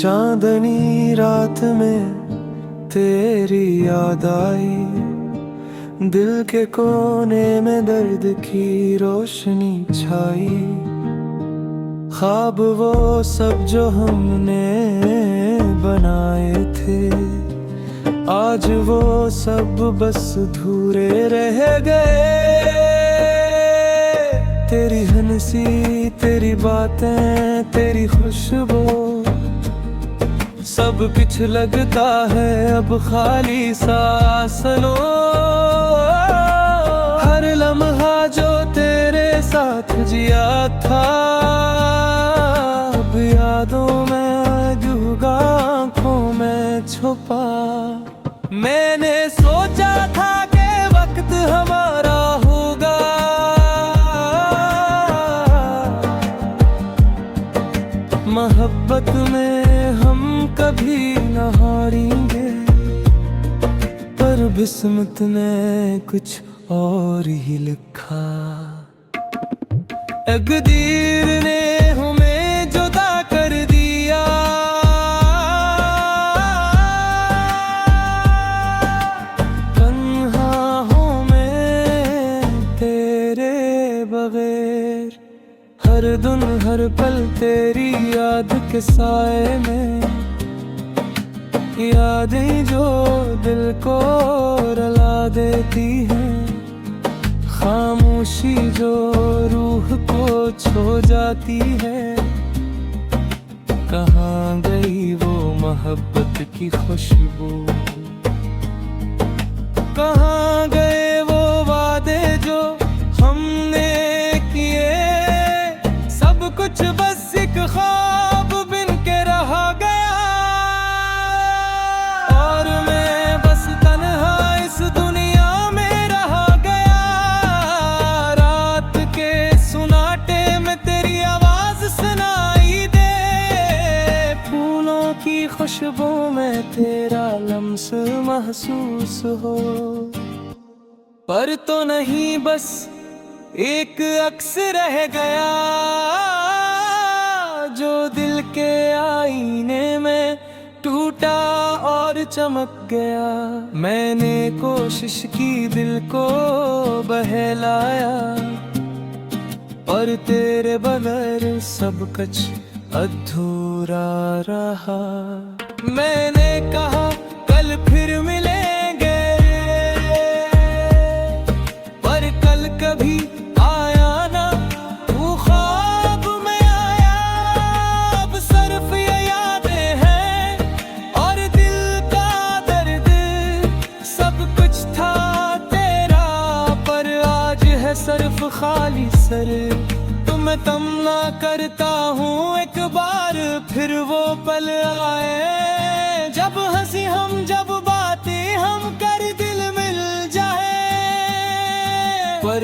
चांदनी रात में तेरी याद आई, दिल के कोने में दर्द की रोशनी छाई। ख्वाब वो सब जो हमने बनाए थे, आज वो सब बस धूरे रह गए। तेरी हंसी, तेरी बातें, तेरी खुशबू, सब कुछ लगता है अब खाली सा सनों। हर लम्हा जो तेरे साथ जिया था, अब यादों में डूबा, आँखों में छुपा। मैंने सोचा था कि वक्त हमारा होगा, मोहब्बत में हम कभी न हारेंगे, पर किस्मत ने कुछ और ही लिखा। तकदीर ने हमें जुदा कर दिया, तन्हा हूँ मैं तेरे बगैर। हर दिन हर पल तेरी याद के साए में, यादें जो दिल को रुला देती हैं, खामोशी जो रूह को छो जाती है। कहाँ गई वो मोहब्बत की खुशबू, कहाँ गए वो वादे जो हमने किए। सब कुछ बस एक ख्वाब बिन के रह गया, और मैं बस तन्हा इस दुनिया में रह गया। रात के सुनाटे में तेरी आवाज सुनाई दे, फूलों की खुशबू में तेरा लम्स महसूस हो। पर तो नहीं बस एक अक्स रह गया, जो दिल के आईने में टूटा और चमक गया। मैंने कोशिश की दिल को बहलाया, और तेरे बगैर सब कुछ अधूरा रहा। मैंने कहा कल फिर मिलेंगे, पर कल कभी आया ना। तू ख्वाब में आया, अब सिर्फ ये यादें हैं और दिल का दर्द। सब कुछ था तेरा, पर आज है सिर्फ खाली सर। तुम्हें तमन्ना करता हूँ एक बार फिर वो पल आए, जब हंसी हम, जब बातें हम कर दिल मिल जाए। पर